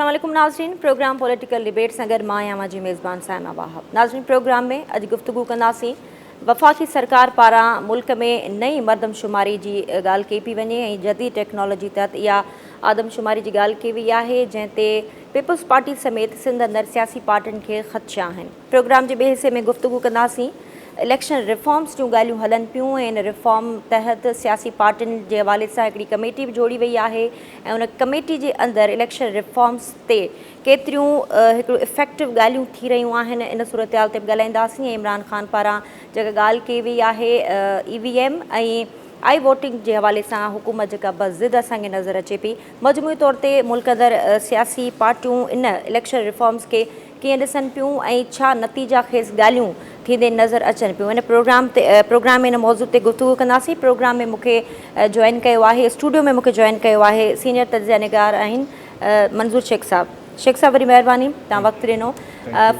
अस्सलाम वालेकुम नाज़रीन। प्रोग्राम पॉलिटिकल डिबेट संगर मां आहियां जी मेज़बान साइमा वाहब। नाज़रीन, प्रोग्राम में अॼु गुफ्तगू कंदासीं वफ़ाक़ी सरकार पारां मुल्क में नई मर्दमशुमारी जी ॻाल्हि कई पई वञे ऐं जदीद टेक्नोलॉजी तहत इहा आदमशुमारी जी ॻाल्हि कई वई आहे, जंहिं ते पीपल्स पार्टी समेत सिंध अंदरि सियासी पार्टियुनि खे ख़दशा आहिनि। प्रोग्राम जे ॿिए हिसे में गुफ्तगू कंदासीं इलेक्शन रिफॉर्म्स जूं ॻाल्हियूं हलनि पियूं ऐं इन रिफॉर्म तहत सियासी पार्टियुनि जे हवाले सां हिकिड़ी कमेटी बि जोड़ी वई आहे ऐं उन कमेटी जे अंदरि इलेक्शन रिफॉर्म्स ते केतिरियूं हिकिड़ो इफेक्टिव ॻाल्हियूं थी रहियूं आहिनि, इन सूरत हाल ते बि ॻाल्हाईंदासीं। ऐं इमरान ख़ान पारां जेका ॻाल्हि कई वई आहे EVM ऐं आई वोटिंग जे हवाले सां हुकूमत जेका बस ज़िद असांखे नज़र अचे पई, मजमूई तौर ते मुल्क अंदरि सियासी पार्टियूं इन इलेक्शन रिफॉर्म्स खे कीअं ॾिसनि पियूं ऐं छा नतीजा खेसि ॻाल्हियूं थींदे नज़र अचनि पियूं। इन प्रोग्राम में इन मौज़ू ते गुफ़्तगू कंदासीं। प्रोग्राम में मूंखे जॉइन कयो आहे, स्टूडियो में मूंखे जॉइन कयो आहे सीनियर तजिया निगार आहिनि मंज़ूर शेख साहब। शेख साहब, वरी महिरबानी, तव्हां वक़्तु ॾिनो।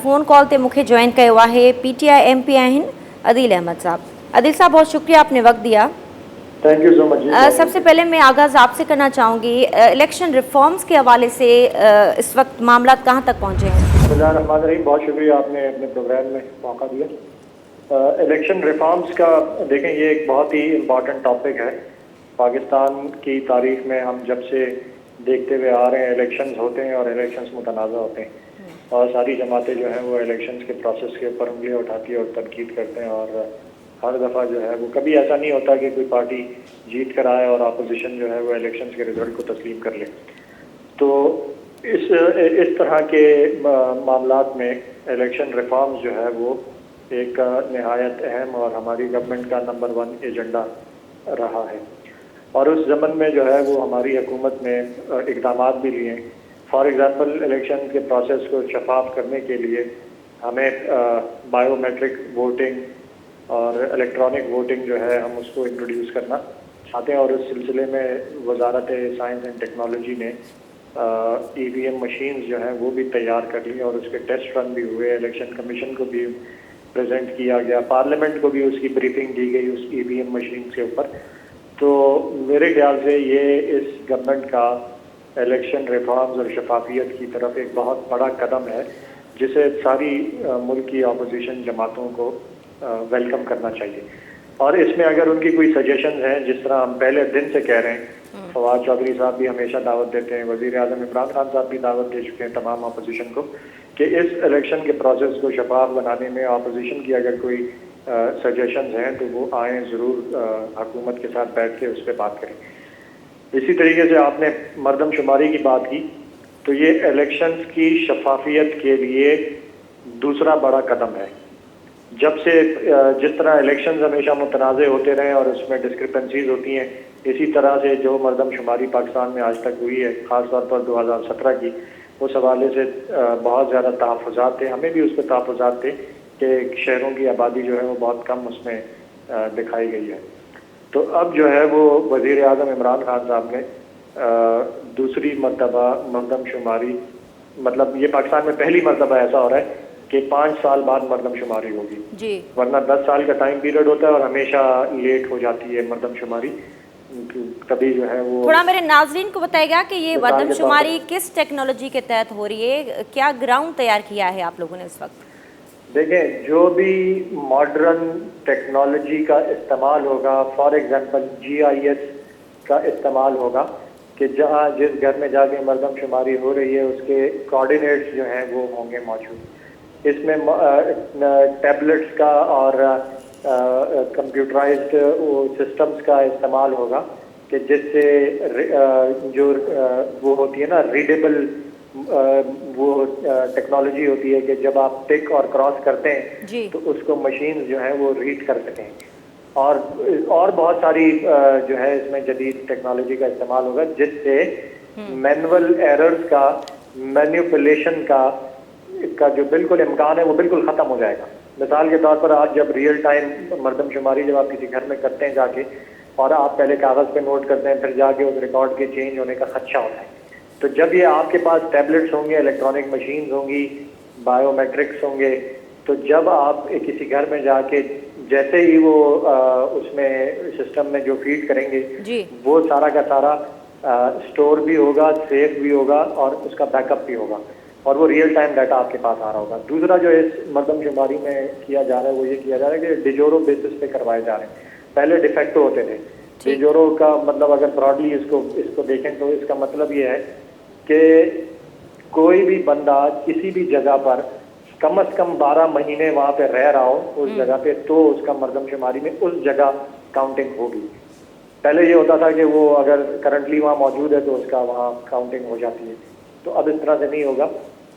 फ़ोन कॉल ते मूंखे जॉइन कयो आहे PTI MP आहिनि अदील अहमद साहब। अदील साहब, बहुत शुक्रिया, आपने वक्त दिया। Thank you so much. सबसे पहले मैं आगाज़ आपसे करना चाहूँगी, इलेक्शन रिफॉर्म्स के हवाले से इस वक्त मामला कहाँ तक पहुँचे हैं? बिस्मिल्लाहिर्रहमानिर्रहीम, बहुत शुक्रिया, आपने अपने प्रोग्राम में मौका दिया। इलेक्शन रिफॉर्म्स का देखें, ये एक बहुत ही इम्पॉर्टेंट टॉपिक है। पाकिस्तान की तारीख में हम जब से देखते हुए आ रहे हैं, इलेक्शंस होते हैं और इलेक्शंस मुतनाज़ा होते हैं और सारी जमातें जो हैं वो इलेक्शंस के प्रोसेस के ऊपर उंगलियां उठाती है और तनकीद करते हैं और हर दफ़ा जो है वो कभी ऐसा नहीं होता कि कोई पार्टी जीत कर आए और अपोजिशन जो है वो इलेक्शंस के रिजल्ट को तस्लीम कर ले। तो इस तरह के मामलात में इलेक्शन रिफॉर्म्स जो है वो एक नहायत अहम और हमारी गवर्नमेंट का नंबर 1 एजेंडा रहा है और उस ज़मन में जो है वो हमारी हुकूमत ने इक़दामात भी लिए। फॉर एग्ज़ाम्पल, इलेक्शन के प्रोसेस को शफाफ करने के लिए हमें बायोमेट्रिक वोटिंग और इलेक्ट्रॉनिक वोटिंग जो है हम उसको इंट्रोड्यूस करना चाहते हैं और उस सिलसिले में वजारत साइंस एंड टेक्नोलॉजी ने EVM मशीन्स जो हैं वो भी तैयार कर ली और उसके टेस्ट रन भी हुए। इलेक्शन कमीशन को भी प्रेजेंट किया गया, पार्लियामेंट को भी उसकी ब्रीफिंग दी गई उस EVM मशीन के ऊपर। तो मेरे ख्याल से ये इस गवर्नमेंट का इलेक्शन रिफॉर्म्स और शफाफियत की तरफ एक बहुत बड़ा कदम है, जिसे सारी मुल्क की अपोजिशन जमातों को वेलकम करना चाहिए। और इसमें अगर उनकी कोई सजेशंस हैं, जिस तरह हम पहले दिन से कह रहे हैं, फवाद चौधरी साहब भी हमेशा दावत देते हैं, वज़ीर आज़म इमरान खान साहब भी दावत दे चुके हैं तमाम अपोजिशन को कि इस इलेक्शन के प्रोसेस को शफाफ बनाने में अपोजिशन की अगर कोई सजेशंस हैं तो वो आएँ, ज़रूर हुकूमत के साथ बैठ के उस पर बात करें। इसी तरीके से आपने मर्दमशुमारी की बात की, तो ये इलेक्शंस की शफाफियत के लिए दूसरा बड़ा कदम है। जब से जिस तरह इलेक्शंस हमेशा मुतनाज़े होते रहे और उसमें डिस्क्रिपेंसीज होती हैं, इसी तरह से जो मर्दमशुमारी पाकिस्तान में आज तक हुई है, ख़ास तौर पर 2017 की, उस हवाले से बहुत ज़्यादा तहफ़्फ़ुज़ात थे। हमें भी उस पर तहफ़्फ़ुज़ात थे कि शहरों की आबादी जो है वो बहुत कम उसमें दिखाई गई है। तो अब जो है वो वज़ीर आज़म इमरान खान साहब ने दूसरी मरतबा मर्दमशुमारी, मतलब ये पाकिस्तान में पहली मरतबा ऐसा हो रहा है कि 5 साल बाद मर्दमशुमारी होगी जी, वरना 10 साल का टाइम पीरियड होता है और हमेशा लेट हो जाती है मर्दमशुमारी। तभी जो है वो थोड़ा मेरे नाज़रीन को बताएगा कि ये मर्दमशुमारी किस टेक्नोलॉजी के तहत हो रही है, क्या ग्राउंड तैयार किया है आप लोगों ने इस वक्त? देखें, जो भी मॉडर्न टेक्नोलॉजी का इस्तेमाल होगा, फॉर एग्जांपल GIS का इस्तेमाल होगा कि जहाँ जिस घर में जाके मर्दमशुमारी हो रही है उसके कोऑर्डिनेट्स जो हैं वो होंगे मौजूद। इसमें टैबलेट्स का और कंप्यूटराइज्ड सिस्टम्स का इस्तेमाल होगा कि जिससे जो वो होती है ना रीडेबल, वो टेक्नोलॉजी होती है कि जब आप टिक और क्रॉस करते हैं तो उसको मशीन जो है वो रीड कर सकें। और बहुत सारी जो है इसमें जदीद टेक्नोलॉजी का इस्तेमाल होगा, जिससे मैनुअल एरर्स का, मैनिपुलेशन का जो बिल्कुल इम्कान है वो बिल्कुल ख़त्म हो जाएगा। मिसाल के तौर पर आज जब रियल टाइम मर्दमशुमारी जब आप किसी घर में करते हैं जाके, और आप पहले कागज़ पे नोट करते हैं, फिर जाके उस रिकॉर्ड के चेंज होने का खदशा होता है। तो जब ये आपके पास टैबलेट्स होंगे, इलेक्ट्रॉनिक मशीन्स होंगी, बायोमेट्रिक्स होंगे, तो जब आप किसी घर में जाके जैसे ही वो उसमें सिस्टम में जो फीड करेंगे वो सारा का सारा स्टोर भी होगा, सेफ भी होगा और उसका बैकअप भी होगा और वो रियल टाइम डाटा आपके पास आ रहा होगा। दूसरा जो इस मरदमशुमारी में किया जा रहा है वो ये किया जा रहा है कि डिजोरो बेसिस पे करवाए जा रहे हैं। पहले डिफेक्टो होते थे। डिजोरो का मतलब अगर ब्रॉडली इसको देखें तो इसका मतलब ये है कि कोई भी बंदा किसी भी जगह पर कम से कम 12 महीने वहाँ पे रह रहा हो उस जगह पे, तो उसका मरदमशुमारी में उस जगह काउंटिंग होगी। पहले ये होता था कि वो अगर करंटली वहाँ मौजूद है तो उसका वहाँ काउंटिंग हो जाती है, तो अब इस तरह से नहीं होगा।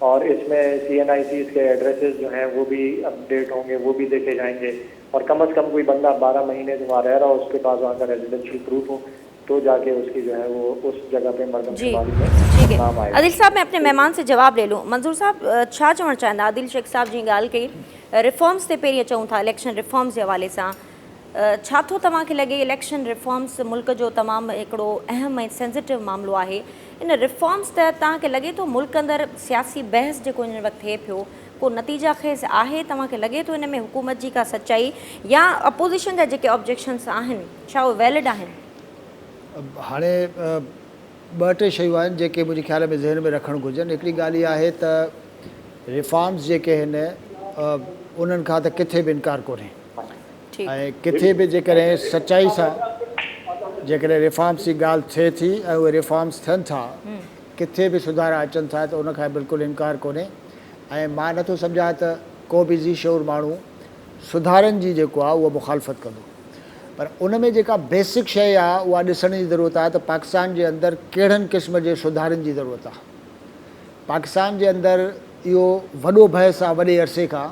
और इसमें CNICs के एड्रेसेस जो हैं वो भी अपडेट होंगे, वो भी देखे जाएंगे और कम से कम कोई बंदा 12 महीने से वहाँ रह रहा हो, उसके पास वहाँ का रेजिडेंशियल प्रूफ हो, तो जाके उसकी जो है वो उस जगह पे मरदमशुमारी में नाम आएगा। आदिल साहब, मैं अपने मेहमान से जवाब ले लूँ। मंजूर साहब छा चवणु चाहींदा? आदिल शेख साहब जी ॻाल्हि कई रिफॉर्म्स ते पहिरीं अचूं था, इलेक्शन रिफॉर्म्स जे हवाले सां छा थो तव्हांखे लॻे इलेक्शन रिफॉर्म्स मुल्क जो तमामु हिकिड़ो अहम ऐं सेंसिटिव मामिलो आहे, इन रिफॉर्म्स तहत तव्हांखे लॻे थो मुल्क अंदरि सियासी बहस जेको हिन वक़्तु थिए पियो को नतीजा खेज़ आहे? तव्हांखे लॻे थो इन में हुकूमत जी का सचाई या अपोज़िशन जा जेके ऑब्जेक्शन्स आहिनि छा उहे वैलिड आहिनि? हाणे ॿ टे शयूं आहिनि जेके मुंहिंजे ख़्याल में ज़हन में रखणु घुरिजनि। हिकिड़ी ॻाल्हि इहा आहे त रिफॉर्म्स जेके आहिनि उन्हनि खां त किथे बि इनकार कोन्हे ऐं किथे बि जेकॾहिं सचाई सां जेकॾहिं रिफॉर्म्स जी ॻाल्हि थिए थी ऐं उहे रिफॉर्म्स थियनि था, किथे बि सुधारा अचनि था त उन खां बिल्कुलु इनकार कोन्हे। ऐं मां नथो सम्झां त को बि ज़ी शौर माण्हू सुधारनि जी जेको आहे उहा मुखालफ़त कंदो, पर उन में जेका बेसिक शइ आहे उहा ॾिसण जी ज़रूरत आहे त पाकिस्तान जे अंदरि कहिड़नि क़िस्म जे सुधारनि जी ज़रूरत आहे। पाकिस्तान जे अंदरि इहो वॾो बहस आहे वॾे अरसे खां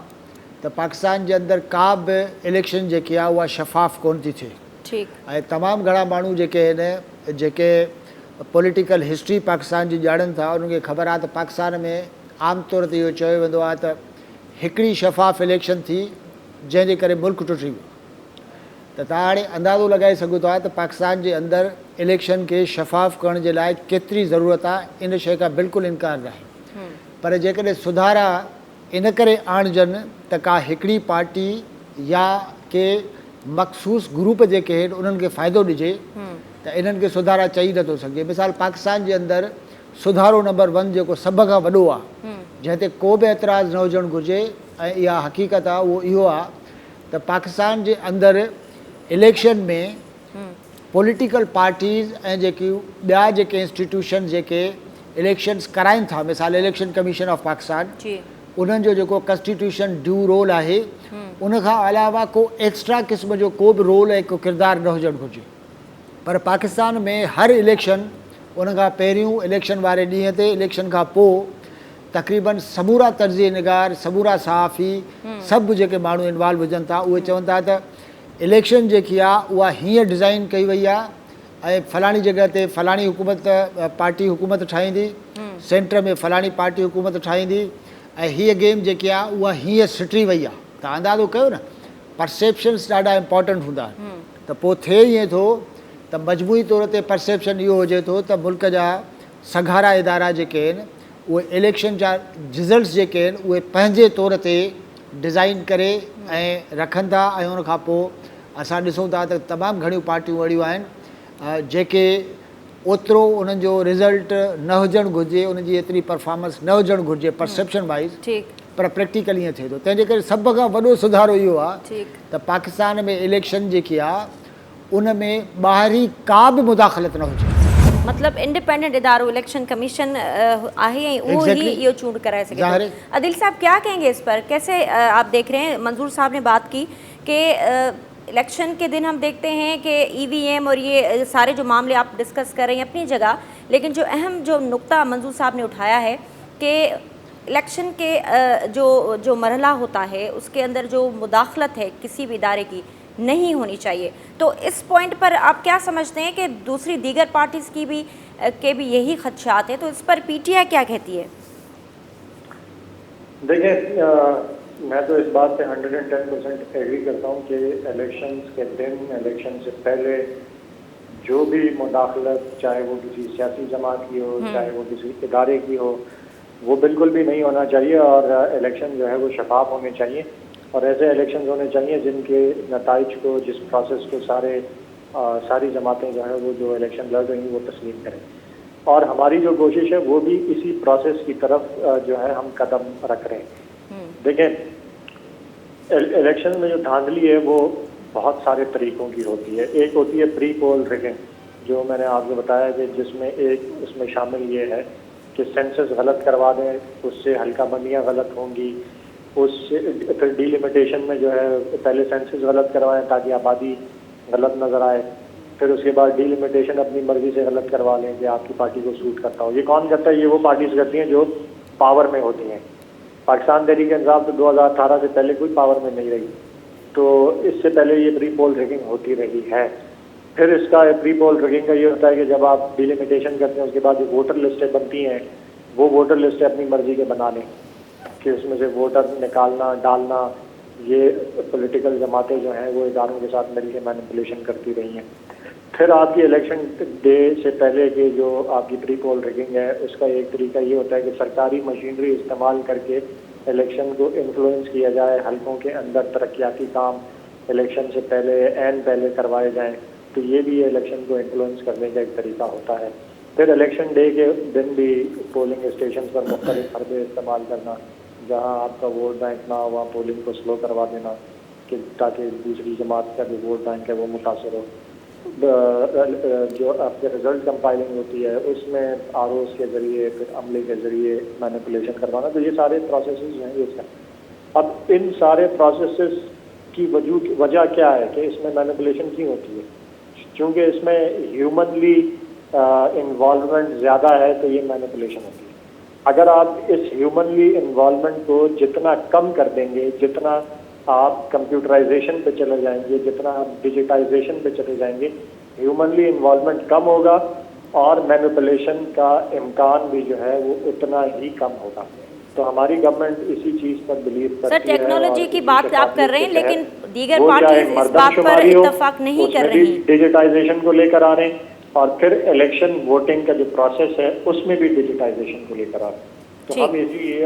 त पाकिस्तान जे अंदरि का बि इलेक्शन जेकी आहे उहा शफ़ाफ़ कोन थी थिए ऐं तमामु घणा माण्हू जेके आहिनि जेके पॉलिटिकल हिस्ट्री पाकिस्तान जी ॼाणनि था उन्हनि खे ख़बर आहे त पाकिस्तान में आम तौर ते इहो चयो वेंदो आहे त हिकिड़ी शफ़ाफ़ इलेक्शन थी जंहिंजे करे मुल्क टुटी वियो। त तव्हां हाणे अंदाज़ो लॻाए सघो था त पाकिस्तान जे अंदरि इलेक्शन खे शफ़ाफ़ करण जे लाइ केतिरी ज़रूरत आहे, इन शइ खां बिल्कुलु इनकार न आहे। पर जेकॾहिं सुधारा इन करे आणजनि त का हिकिड़ी पार्टी या के मख़सूस ग्रुप जेके आहिनि उन्हनि खे फ़ाइदो ॾिजे त इन्हनि खे सुधारा चई नथो सघे। मिसाल पाकिस्तान जे अंदरि सुधारो नंबर 1 जेको सभ खां वॾो आहे, जंहिं ते को बि एतिराज़ न हुजणु घुरिजे ऐं इहा हक़ीक़त आहे, उहो इहो आहे त पाकिस्तान जे अंदरि इलेक्शन में पॉलिटिकल पार्टीज़ ऐं जेकी ॿिया जेके इंस्टीट्यूशन जेके इलेक्शन्स कराइनि था, मिसाल इलेक्शन कमीशन ऑफ पाकिस्तान, उन्हनि जो जेको कॉन्स्टिट्यूशन ड्यू रोल आहे उन खां अलावा को एक्स्ट्रा क़िस्म जो को बि रोल ऐं को किरदारु न हुजणु घुरिजे। पर पाकिस्तान में हर इलेक्शन उन खां पहिरियों इलेक्शन वारे ॾींहं ते इलेक्शन खां पोइ तक़रीबन समूरा तर्ज़ी निगार समूरा सहाफ़ी सभु जेके माण्हू इन्वॉल्व हुजनि था उहे चवनि था त इलेक्शन जेकी आहे उहा हीअं डिज़ाइन कई वई आहे ऐं फलाणी जॻह ते फलाणी हुकूमत पार्टी हुकूमत ठाहींदी, सेंटर में फलाणी पार्टी हुकूमत ठाहींदी ऐं हीअ गेम जेकी आहे उहा हीअं सिटी वई आहे। तव्हां अंदाज़ो कयो न, परसेप्शन्स ॾाढा इम्पॉर्टेंट हूंदा आहिनि। त पोइ थिए ईअं थो त मजमूई तौर ते परसेप्शन इहो हुजे थो त मुल्क जा सघारा इदारा जेके आहिनि उहे इलेक्शन जा रिज़ल्ट्स जेके आहिनि उहे पंहिंजे तौर ते डिज़ाइन करे ऐं रखनि था ऐं उन खां पोइ असां ॾिसूं था त तमामु घणियूं पार्टियूं अहिड़ियूं आहिनि जेके ओतिरो उन्हनि जो रिज़ल्ट न हुजणु घुरिजे, उनजी एतिरी परफॉर्मेंस न हुजणु घुरिजे परसेप्शन वाइज़, पर प्रैक्टिकल ईअं थिए थो। तंहिंजे करे सभ खां वॾो सुधारो इहो आहे त पाकिस्तान में इलेक्शन जेकी आहे उन में ॿाहिरी का बि मुदाख़लत न हुजे, मतलब इंडिपेंडेंट इदारो इलेक्शन कमीशन आहे ऐं उहो ही इहो चूंड कराए सके थो। आदिल साहब क्या कहेंगे इस पर, कैसे आप देख रहे हैं? मंजूर साहब ने बात की कि इलेक्शन के दिन हम देखते हैं कि EVM और ये सारे जो मामले आप डिस्कस कर रहे हैं अपनी जगह, लेकिन जो अहम जो नुक्ता मंजूर साहब ने उठाया है कि इलेक्शन के जो मरहला होता है उसके अंदर जो मुदाखलत है किसी भी इदारे की नहीं होनी चाहिए। तो इस पॉइंट पर आप क्या समझते हैं कि दूसरी दीगर पार्टीज़ की भी यही खदशात हैं, तो इस पर PTI क्या कहती है? देखिए, मैं तो इस बात पे 110% एग्री करता हूँ कि इलेक्शंस के दिन, इलेक्शन से पहले जो भी मुदाखलत, चाहे वो किसी सियासी जमात की हो, चाहे वो किसी इदारे की हो, वो बिल्कुल भी नहीं होना चाहिए और इलेक्शन जो है वो शफाफ होने चाहिए और ऐसे इलेक्शन होने चाहिए जिनके नताइज को, जिस प्रोसेस को सारे सारी जमातें जो है वो जो इलेक्शन लड़ रही हैं वो तस्लीम करें। और हमारी जो कोशिश है वो भी इसी प्रोसेस की तरफ जो है हम कदम रख रहे हैं। देखें, इलेक्शन में जो धांधली है वो बहुत सारे तरीकों की होती है। एक होती है प्री पोल रिगिंग, जो मैंने आपको बताया कि जिसमें उसमें शामिल ये है कि सेंसस गलत करवा दें, उससे हल्का बंदियाँ गलत होंगी, उससे फिर डिलिमिटेशन में जो है पहले सेंसस गलत करवाएं ताकि आबादी गलत नज़र आए, फिर उसके बाद डिलिमिटेशन अपनी मर्जी से गलत करवा लें कि आपकी पार्टी को सूट करता हो। ये कौन करता है? ये वो पार्टीज करती हैं जो पावर में होती हैं। पाकिस्तान तहरीक इंसाफ तो 2018 से पहले कोई पावर में नहीं रही, तो इससे पहले ये प्री पोल रिगिंग होती रही है। फिर इसका प्री पोल रिगिंग का ये होता है कि जब आप डिलिमिटेशन करते हैं उसके बाद जो वोटर लिस्टें बनती हैं वो वोटर लिस्टें अपनी मर्जी के बना लें कि उसमें से वोटर निकालना डालना, ये पॉलिटिकल जमातें जो हैं वो इदारों के साथ मिलकर मैनिपुलेशन करती रही हैं। फिर आपकी इलेक्शन डे से पहले की जो आपकी प्री पोल रिगिंग है उसका एक तरीका ये होता है कि सरकारी मशीनरी इस्तेमाल करके इलेक्शन को इन्फ्लुएंस किया जाए, हलकों के अंदर तरक्याती काम इलेक्शन से पहले करवाए जाएं, तो ये भी इलेक्शन को इन्फ्लुएंस करने का एक तरीका होता है। फिर इलेक्शन डे के दिन भी पोलिंग स्टेशन पर मुख्तलिफ हरबे इस्तेमाल करना, जहाँ आपका वोट बैंक ना हो वहाँ पोलिंग को स्लो करवा देना कि ताकि दूसरी जमात का जो वोट बैंक है वो मुतासर हो। जो आपके रिजल्ट कंपाइलिंग होती है उसमें आरओस के ज़रिए फिर अमले के ज़रिए मैनिपुलेशन करवाना, तो ये सारे प्रोसेसेस हैं इसका। अब इन सारे प्रोसेसेस की वजह क्या है कि इसमें मैनिपुलेशन क्यों होती है? क्योंकि इसमें ह्यूमनली इन्वॉल्वमेंट ज़्यादा है तो ये मैनिपुलेशन होती है। अगर आप इस ह्यूमनली इन्वॉल्वमेंट को जितना कम कर देंगे, जितना आप कंप्यूटराइजेशन पे चले जाएंगे, जितना आप डिजिटाइजेशन पे चले जाएंगे, ह्यूमनली इन्वॉल्वमेंट कम होगा और मैनिपुलेशन का इम्कान भी जो है वो उतना ही कम होगा। तो हमारी गवर्नमेंट इसी चीज़ पर बिलीव करती है। सर, टेक्नोलॉजी की बात आप कर रहे हैं, लेकिन दीगर पार्टीज इस बात पर इत्तेफाक नहीं कर रही। डिजिटाइजेशन को लेकर आ रहे हैं और फिर इलेक्शन वोटिंग का जो प्रोसेस है उसमें भी डिजिटाइजेशन को लेकर आ रहे हैं। तो हम इसी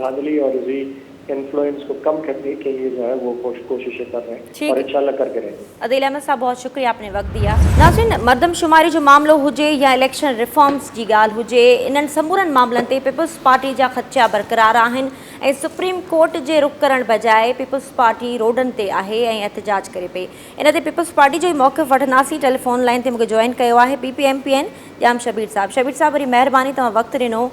धांधली और इसी इन्फ्लुएंस को कम करने के लिए जो है वो कोशिशें कर रहे हैं और इंशाल्लाह करके रहेंगे। अदील अहमद साहब, बहुत शुक्रिया, आपने वक्त दिया। नाज़रीन, मरदमशुमारी जो मामलो हुजे या इलेक्शन रिफॉर्म्स की ॻाल्हि हुजे, इन्हनि समूरनि मामलनि ते पीपल्स पार्टी जा ख़दशा बरक़रार आहिनि ऐं सुप्रीम कोर्ट जे रुख करण बजाए पीपल्स पार्टी रोडनि ते आहे ऐं एहतजाज करे पई। इन ते पीपल्स पार्टी जो ई मौक़िफ़ वठंदासीं। टेलीफोन लाइन ते मूंखे जॉइन कयो आहे PPMPN जाम शबीर साहब। शबीर साहब, वरी महिरबानी, तव्हां वक़्तु ॾिनो।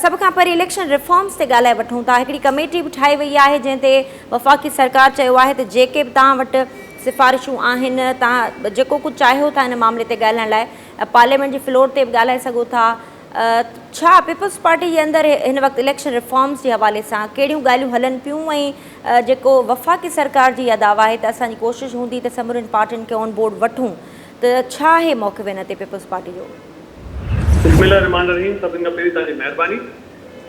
सभ खां पहिरीं इलेक्शन रिफॉर्म्स ते ॻाल्हाए वठूं था। हिकिड़ी कमेटी बि ठाही वई आहे जंहिं ते वफ़ाक़ी सरकार चयो आहे त जेके बि तव्हां वटि सिफ़ारिशूं आहिनि, तव्हां जेको कुझु चाहियो था हिन मामले ते ॻाल्हाइण लाइ, पार्लियामेंट जे फ्लोर ते बि ॻाल्हाए सघो था। छा पीपल्स पार्टी जे अंदरि हिन वक़्तु इलेक्शन रिफॉर्म्स जे हवाले सां कहिड़ियूं ॻाल्हियूं हलनि पियूं ऐं जेको वफ़ाक़ी सरकार जी इहा दावा आहे त असांजी कोशिशि हूंदी त समूरनि पार्टियुनि खे ऑन बोर्ड वठूं, त छा आहे मौक़िफ़ हिन ते पीपल्स पार्टी जो? बिस्मिल्लाहिर्रहमानिर्रहीम। सभिनि खां पहिरीं तव्हांजी महिरबानी।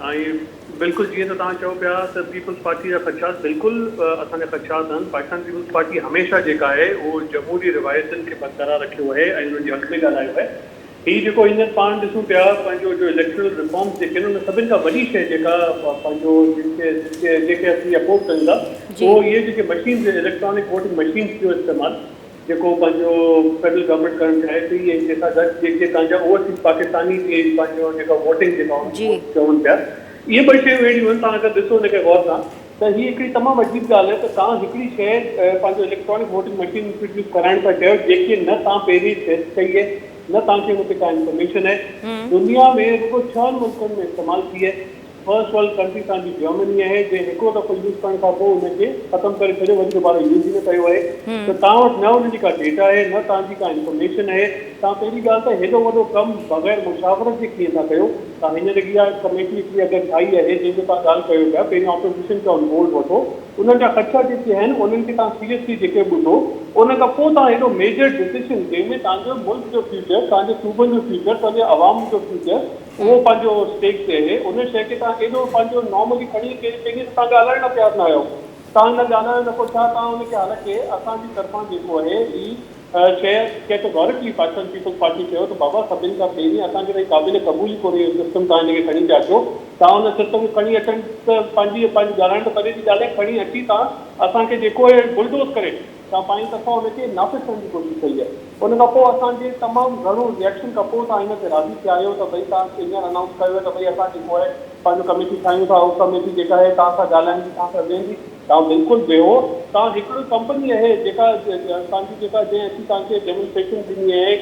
ऐं बिल्कुलु जीअं त तव्हां चओ पिया त पीपल्स पार्टी जा ख़दशात बिल्कुलु असांजा ख़दशात आहिनि। पाकिस्तान पीपल्स पार्टी हमेशह जेका आहे उहो जमहूरी रिवायतुनि खे बरक़रार रखियो आहे ऐं उन्हनि जे हक़ में ॻाल्हायो आहे। हीअ जेको हींअर पाण ॾिसूं पिया पंहिंजो जो इलेक्ट्रल रिफॉर्म्स जेके आहिनि उन सभिनि खां वॾी शइ जेका पंहिंजो जेके असीं अपोज कयूं था उहो इहे जेके मशीन इलेक्ट्रॉनिक वोटिंग मशीन्स जो इस्तेमालु जेको पंहिंजो फेडरल गवर्नमेंट करणु चाहे थी ऐं जंहिंसां गॾु जेके तव्हांजा ओवरसीज़ पाकिस्तानी पंहिंजो जेका वोटिंग जेका चवनि पिया, इहे ॿई शयूं अहिड़ियूं आहिनि। तव्हां अगरि ॾिसो हिनखे गौर सां त हीअ हिकिड़ी तमामु अजीब ॻाल्हि आहे त तव्हां हिकिड़ी शइ पंहिंजो इलेक्ट्रॉनिक वोटिंग मशीन इंट्रोड्यूस कराइण था चाहियो जेके न तव्हां पहिरीं टेस्ट कई आहे, न तव्हांखे हुन ते का इंफॉर्मेशन आहे। दुनिया में रुगो 6 मुल्कनि में इस्तेमालु थी आहे। फर्स्ट वर्ल्ड कंट्री तव्हांजी जर्मनी आहे जंहिं हिकिड़ो दफ़ो यूज़ करण खां पोइ हुनखे ख़तमु करे छॾियो, वरी दुबारा यूज़ न कयो आहे। त तव्हां वटि न हुनजी का डेटा आहे, न तव्हांजी का इंफॉर्मेशन आहे। तव्हां पहिरीं ॻाल्हि त हेॾो वॾो कमु बग़ैर मुशावरत जे कीअं था कयो? तव्हां हींअर इहा कमेटी हिकिड़ी अगरि ठाही आहे जंहिंजो तव्हां ॻाल्हि कयो पिया, पहिरीं ऑपोजिशन खे ऑन बोर्ड वठो, उन्हनि जा ख़दशा जेके आहिनि उन्हनि खे तव्हां सीरियसली जेके ॿुधो, उन खां पोइ तव्हां हेॾो मेजर डिसीजन जंहिंमें तव्हांजो मुल्क जो फ्यूचर, तव्हांजे सूबनि जो फ्यूचर, तव्हांजे आवाम जो फ्यूचर उहो पंहिंजो स्टेक ते आहे, उन शइ खे तव्हां एॾो पंहिंजो नॉर्मली खणी पंहिंजे तव्हां ॻाल्हाइण लाइ तयारु न आहियो। तव्हां न ॻाल्हायो न पोइ छा तव्हां हुनखे हालांकि असांजी तरफ़ां जेको आहे ही शइ कैटेगोरिकली पाकिस्तान पीपल्स पार्टी चयो त बाबा सभिनि खां पहिरीं असांखे भई क़ाबिल क़बूल ई कोन्हे इहो सिस्टम, तव्हां हिनखे खणी था अचो। तव्हां हुन सिस्टम खे खणी अचनि त पंहिंजी ॻाल्हाइण त परे जी ॻाल्हि आहे, खणी अची तव्हां असांखे जेको आहे बुलडोज़ करे तव्हां पंहिंजी तरफ़ां हुनखे नाफ़िज़ करण जी कोशिशि कई आहे। उन खां पोइ असांजे तमामु घणो रिएक्शन खां पोइ तव्हां हिन ते राज़ी थिया आहियो त भई तव्हां हींअर अनाउंस कयो आहे त भई असां जेको आहे पंहिंजो कमेटी ठाहियूं था, उहा कमेटी जेका आहे तव्हां सां ॻाल्हाईंदी, तव्हां सां वेंदी। तव्हां बिल्कुलु वेहो। तव्हां हिकिड़ी कंपनी आहे जेका तव्हांजी जेका जंहिं असीं तव्हांखे डेमोन्स्ट्रेशन ॾिनी आहे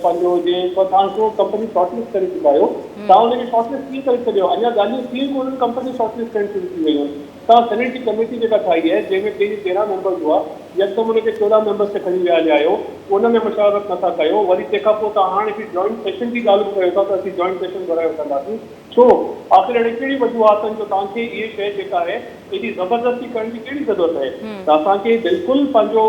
पंहिंजो जीअं तव्हां कंपनी शॉर्टलिस्ट करे चुका आहियो, तव्हां हुनखे शॉर्टलिस्ट कीअं करे छॾियो? अञा ॻाल्हियूं कीअं कोन्हनि, कंपनी शॉर्टलिस्ट करणु शुरू थी वयूं आहिनि। तव्हां सेनेट जी कमेटी जेका ठाही आहे जंहिंमें पहिरीं 13 मेंबर्स हुआ, यकदमि हुनखे 14 मेंबर्स ते खणी विया आहियो, उन में मशावरत नथा कयो। वरी तंहिंखां पोइ तव्हां हाणे हिकु जॉइंट सेशन जी ॻाल्हि बि कयो था त असीं जॉइंट सेशन घुराए वठंदासीं। छो आख़िर अहिड़ी कहिड़ी वजूहातनि जो तव्हांखे इहे शइ जेका आहे एॾी ज़बरदस्ती करण जी कहिड़ी ज़रूरत आहे? त असांखे बिल्कुलु पंहिंजो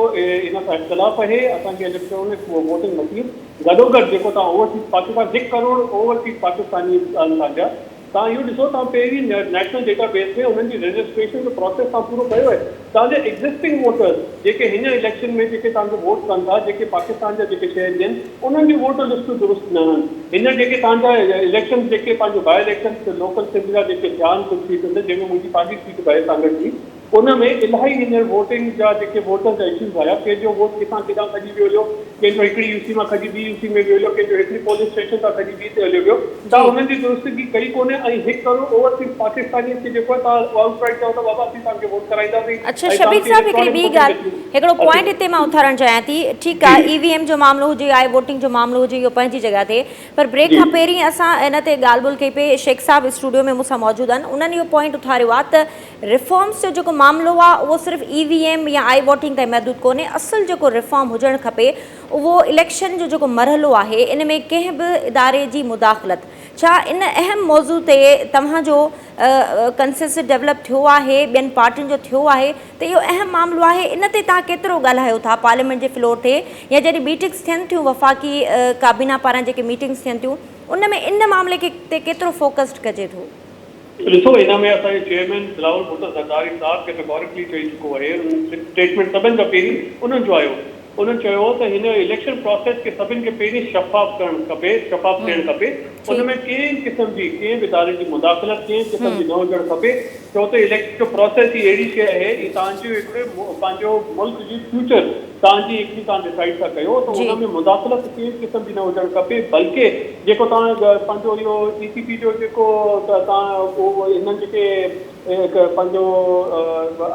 इन सां इख़्तिलाफ़ आहे। असांखे इलेक्ट्रॉनिक वोटिंग मशीन गॾोगॾु जेको तव्हां ओवरसीज़ पाकिस्तान 1 करोड़ ओवरसीज़ पाकिस्तानी तव्हांजा, तव्हां इहो ॾिसो, तव्हां पहिरीं नेशनल डेटाबेस में उन्हनि जी रजिस्ट्रेशन जो प्रोसेस तव्हां पूरो कयो आहे। तव्हांजे एक्ज़िस्टिंग वोटर्स जेके हिन इलेक्शन में जेके तव्हांजो वोट कनि था, जेके पाकिस्तान जा जेके शहरी आहिनि, उन्हनि जी वोटर लिस्टूं दुरुस्त न आहिनि। हिन जेके तव्हांजा इलेक्शन जेके पंहिंजो बाय इलेक्शन लोकल सिंध जा जेके थिया आहिनि कुझु सीटुनि ते, जंहिंमें मुंहिंजी पंहिंजी सीट बाए सांगड़ थी, उन में इलाही हींअर वोटिंग जा जेके वोटर्स जा इश्यूज़ आया। कंहिंजो वोट किथां किथां खजी वियो हुयो, कंहिंजो हिकिड़ी यूसी मां खजी ॿी यूसी में वियो हुयो, कंहिंजो हिकिड़ी पोलिंग स्टेशन तां खजी ॿी ते हलियो वियो। तव्हां हुननि जी दुरुस्तगी कई कोन्हे। ऐं 1 करोड़ ओवरसीज़ पाकिस्तानी खे जेको आहे तव्हां आउटराइट चओ त बाबा असीं तव्हांखे वोट कराईंदासीं। अच्छा शबीर साहब, हिकिड़ी ॿी ॻाल्हि, हिकिड़ो पॉइंट हिते मां उथारणु चाहियां थी। ठीकु आहे, ईवीएम जो मामिलो हुजे, आई वोटिंग जो मामिलो हुजे, इहो पंहिंजी जॻह ते, पर ब्रेक खां पहिरीं असां इन ते ॻाल्हि ॿोल्हि कई पे। शेख साहब स्टूडियो में मूंसां मौजूदु आहिनि, उन्हनि इहो पॉइंट उथारियो आहे त रिफॉर्म्स जो जेको मामिलो आहे उहो सिर्फ़ु ईवीएम या आई वोटिंग ताईं महदूदु कोन्हे। असुलु जेको रिफॉर्म हुजणु खपे उहो इलेक्शन जो जेको मरहलो आहे, इन में कंहिं बि इदारे जी मुदाख़लत। छा इन अहम मौज़ू ते तव्हांजो कंसेंसस डेवलप थियो आहे, ॿियनि पार्टियुनि जो थियो आहे त इहो अहम मामिलो आहे, इन ते तव्हां केतिरो ॻाल्हायो था पार्लियामेंट जे फ्लोर ते, या जॾहिं मीटिंग्स थियनि थियूं वफ़ाक़ी काबीना पारां जेके मीटिंग्स थियनि थियूं, उन में इन मामले ते केतिरो फोकस्ड कजे थो? ॾिसो, हिन में असांजे चेयरमैन बिलावल भुट्टो ज़रदारी साहब कैटेगोरिकली चई चुको आहे। स्टेटमेंट सभिनि खां पहिरीं उन्हनि जो आयो। उन्हनि चयो त हिन इलेक्शन प्रोसेस खे सभिनि खे पहिरीं शफ़ाफ़ करणु खपे, शफ़ाफ़ थियणु खपे। उन में कंहिं क़िस्म जी कंहिं बि इदारे जी मुदाख़लत कंहिं क़िस्म जी न हुजणु खपे। छो त इलेक्शन जो प्रोसेस ई अहिड़ी शइ आहे, ही तव्हांजो हिकिड़े पंहिंजो मुल्क जी फ्यूचर तव्हांजी हिकिड़ी तव्हां डिसाइड था कयो, त हुन में मुदाख़लत कंहिं क़िस्म जी न हुजणु खपे। बल्कि जेको तव्हां पंहिंजो इहो ECP जो जेको तव्हां हिननि जेके पंहिंजो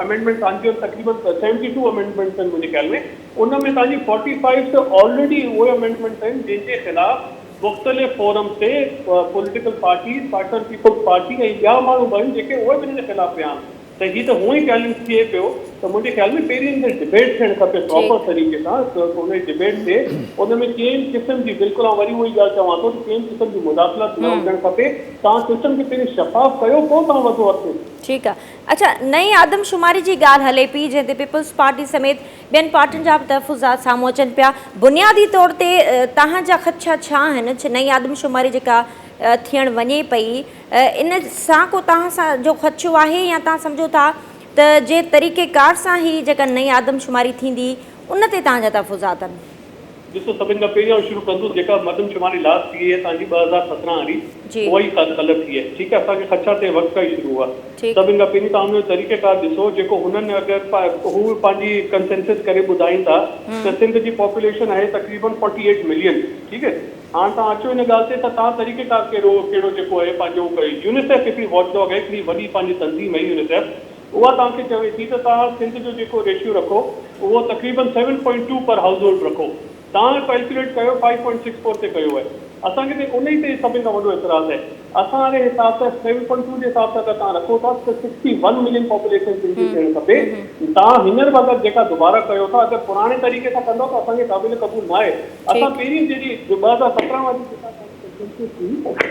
अमेंडमेंट तव्हांजो तक़रीबन 72 अमेंडमेंट्स आहिनि मुंहिंजे ख़्याल में, उन में तव्हांजी 45 त ऑलरेडी उहे अमेंडमेंट्स आहिनि जंहिंजे ख़िलाफ़ मुख़्तलिफ़ फोरम ते पॉलिटिकल पार्टीज़, पाकिस्तान पीपल्स पार्टी ऐं ॿिया माण्हू आहिनि जेके उहे बि हिन जे ख़िलाफ़ विया आहिनि। त हीअ त हूअं ई चैलेंज थिए पियो, त मुंहिंजे ख़्याल में पहिरीं हिन ते डिबेट थियणु खपे प्रॉपर तरीक़े सां। त उन डिबेट ते उन में कंहिं क़िस्म जी, बिल्कुलु आउं वरी उहा ई ॻाल्हि चवां थो, कंहिं क़िस्म जी मुदाख़लत न हुजणु खपे। तव्हां सिस्टम खे पहिरीं शफ़ाफ़ कयो, पोइ तव्हां वधो अॻिते। ठीकु आहे। अच्छा, नई आदमशुमारी जी ॻाल्हि हले पई, जंहिं ते पीपल्स पार्टी समेत ॿियनि पार्टियुनि जा बि तहफ़ुज़ात साम्हूं अचनि पिया। बुनियादी तौर ते तव्हांजा ख़दशा छा आहिनि? नई आदमशुमारी जेका थियणु वञे पई, इन सां को तव्हां सां जो ख़दशो आहे, या तव्हां सम्झो था त जे तरीक़ेकार सां ई जेका नई आदमशुमारी थींदी उन ते तव्हांजा तहफ़ुज़ात आहिनि? ॾिसो, सभिनि खां पहिरीं शुरू कंदुसि, जेका मर्दमशुमारी लास्ट थी आहे तव्हांजी 2017 वारी, उहा ई ग़लति थी आहे। ठीकु आहे, असांखे ख़दशा ते वक़्त खां ई शुरू हुआ। सभिनि खां पहिरीं तव्हां हुनजो तरीक़ेकार ॾिसो, जेको हुननि अगरि हू पंहिंजी कंसेंसस करे ॿुधाइनि था त सिंध जी पॉपुलेशन आहे तक़रीबन 48 मिलियन। ठीकु आहे, हाणे तव्हां अचो हिन ॻाल्हि ते त तव्हां तरीक़ेकार कहिड़ो जेको आहे पंहिंजो यूनिसेफ हिकिड़ी वॉचडॉग आहे, हिकिड़ी वॾी पंहिंजी तंज़ीम आहे यूनिसेफ, उहा तव्हांखे चवे थी त तव्हां सिंध जो जेको रेशियो रखो उहो तक़रीबन 7.2 पर हाउस होल्ड रखो। तव्हां कैलकुलेट कयो 5.64 ते कयो आहे। असांखे त उन ई ते सभिनि खां वॾो एतिराज़ आहे। असां वारे हिसाब सां 7.2 जे हिसाब सां अगरि तव्हां रखो था त 61 मिलियन पॉपुलेशन सिंधी थियणु खपे। तव्हां हींअर अगरि जेका दुबारा कयो था, अगरि पुराणे तरीक़े सां कंदो त असांखे क़ाबिल क़बूल न आहे। असां पहिरीं जहिड़ी 2017 वारी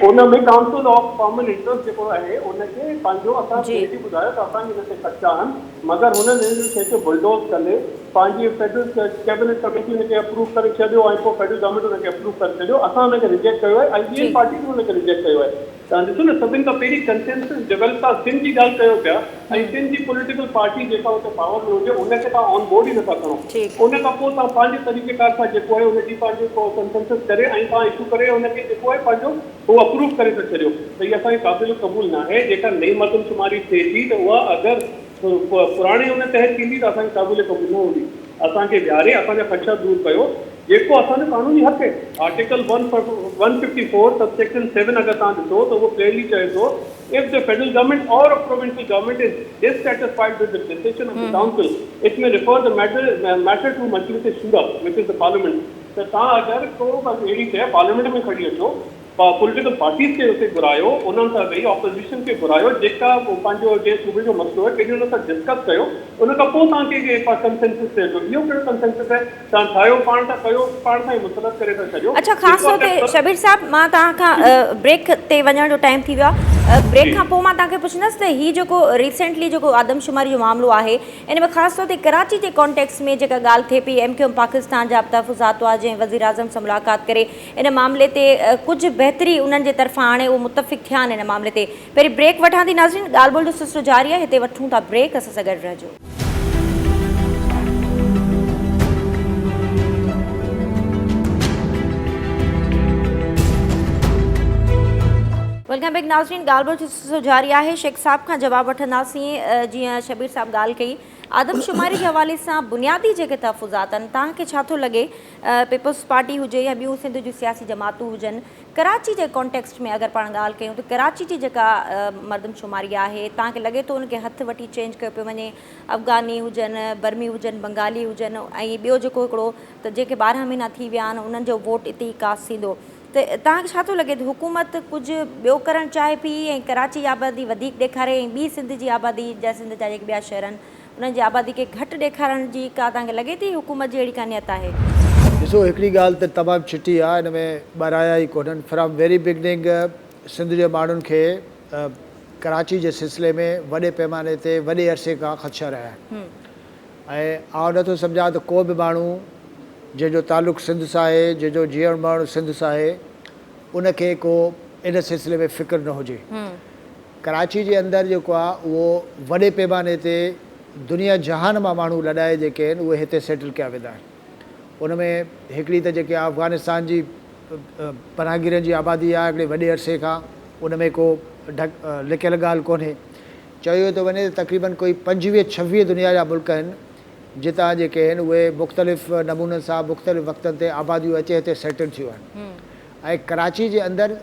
उन में काउंसिल ऑफ कॉमन इंटरेस्ट जेको आहे उनखे पंहिंजो असां ॿुधायो त असांखे हिन ते ख़दशा आहिनि, मगर हुननि हिन शइ खे बुलडोज़ कंदे पंहिंजी फेडरल कैबिनेट कमेटी हुनखे अप्रूव करे छॾियो ऐं पोइ फेडरल गवर्नमेंट हुनखे अप्रूव करे छॾियो। असां हुनखे रिजेक्ट कयो आहे ऐं ॿियनि पार्टी बि हुनखे रिजेक्ट कयो आहे। तव्हां ॾिसो न, सभिनि खां पहिरीं कंसेंसस डेवलप था सिंध जी ॻाल्हि कयो पिया, ऐं सिंध जी पॉलिटिकल पार्टी जेका हुते पावर में हुजे उनखे तव्हां ऑन बोर्ड ई नथा खणो। उन खां पोइ तव्हां पंहिंजे तरीक़ेकार सां जेको आहे उनजी पंहिंजो कंसेंसस करे ऐं तव्हां इशू करे उनखे जेको आहे पंहिंजो उहो अप्रूव करे था छॾियो। त इहा असांखे क़ाबिल क़बूल न आहे। जेका नई मर्दमशुमारी थिए थी त उहा अगरि पुराणे हुन तहत थींदी त असांखे क़ाबिल क़बूल न हूंदी। असांखे विहारे असांजा ख़दशा दूर कयो जेको असांजो कानूनी हक़ आहे। आर्टिकल 154 सबसेक्शन 7 अगर तव्हां ॾिसो त उहो क्लियरली चए थो if the federal government or a provincial government is dissatisfied with the decision of the council, it may refer the matter to Majlis Shura, which is the parliament. त तव्हां अगरि को अहिड़ी शइ पार्लियामेंट में खणी अचो, पॉलिटिकल पार्टीज़ खे उते घुरायो, उन्हनि सां वेही ऑपोज़िशन खे घुरायो, जेका पंहिंजो जे सूबे जो मसइलो आहे कॾहिं उन सां डिस्कस कयो, उन खां पोइ तव्हांखे कंसेंसस थिए थो। इहो कहिड़ो कंसेंसस आहे? तव्हां ठाहियो पाण था कयो, पाण सां ई मुस्तरद करे था छॾियो। अच्छा, ख़ासि तौर ते शबीर साहब, मां तव्हां खां ब्रेक ते वञण जो टाइम थी वियो आहे। ब्रेक खां पोइ मां तव्हांखे पुछंदसि त हीउ जेको रिसेंटली जेको आदमशुमारी जो मामिलो आहे, इन में ख़ासि तौर ते कराची जे कॉन्टेक्स्ट में जेका ॻाल्हि थिए पई, MQM पाकिस्तान जा तहफ़ुज़ात हुआ जंहिं वज़ीर आज़म सां मुलाक़ात करे इन मामले ते कुझु बहितरी उन्हनि जे तरफ़ां हाणे उहो मुतफ़िक़ थिया आहिनि इन मामले ते। पहिरीं ब्रेक वठां थी नाज़रीन, ॻाल्हि ॿोल जो सिलसिलो जारी आहे, हिते वठूं था ब्रेक, असां सां गॾु रहिजो। वेलकम बैक नाज़रीन, ॻाल्हि ॿोल जो सिलसिलो जारी आहे। शेख साहब खां जवाबु वठंदासीं। जीअं शबीर साहब ॻाल्हि कई, आदमशुमारी जे हवाले सां बुनियादी जेके तहफ़ुज़ात आहिनि, तव्हांखे छा थो लॻे, पीपल्स पार्टी हुजे या ॿियूं सिंध जूं सियासी जमातूं हुजनि, कराची जे कॉन्टेक्स्ट में अगरि पाण ॻाल्हि कयूं त कराची जी जेका मर्दमशुमारी आहे, तव्हांखे लॻे थो उनखे हथु वठी चेंज कयो पियो वञे? अफ़गानी हुजनि, बर्मी हुजनि, बंगाली हुजनि, ऐं ॿियो जेको हिकिड़ो त जेके 12 महीना थी विया आहिनि उन्हनि जो वोट इते ई कास्ट थींदो, त तव्हांखे छा थो लॻे त हुकूमत कुझु ॿियो करणु चाहे पई ऐं कराची जी आबादी वधीक ॾेखारे ऐं ॿी सिंध जी आबादी जा सिंध जा जेके ॿिया शहर आहिनि उन्हनि जी आबादी खे घटि ॾेखारण जी का तव्हांखे लॻे थी हुकूमत जी अहिड़ी का नियत आहे? ॾिसो, हिकिड़ी ॻाल्हि त तमामु छिटी आहे, हिन में ॿाराया ई कोन्हनि। फ्रॉम वेरी बिगनिंग सिंध जे माण्हुनि खे कराची जे सिलसिले में वॾे पैमाने ते वॾे अरसे खां ख़दशा रहिया आहिनि। ऐं आउं नथो सम्झां त को बि माण्हू जंहिंजो तालुक़ु सिंध सां आहे, जंहिंजो जीअण माण्हू सिंध सां आहे, उनखे को इन सिलसिले में फ़िक्र न हुजे। कराची जे अंदरि जेको आहे उहो वॾे पैमाने ते दुनिया जहान मां माण्हू लॾाए जेके आहिनि उहे हिते सेटल कया वेंदा आहिनि। उन में हिकिड़ी त जेके अफ़गानिस्तान जी पनाहगीरनि जी आबादी आहे हिकिड़े वॾे अरसे खां, उन में को लिकियल ॻाल्हि कोन्हे। चयो थो वञे त तक़रीबन कोई 25-26 दुनिया जा मुल्क आहिनि जितां जेके आहिनि उहे मुख़्तलिफ़ नमूननि सां मुख़्तलिफ़ वक़्तनि ते आबादियूं अचे हिते सेटल थियूं आहिनि। ऐं कराची जे अंदरि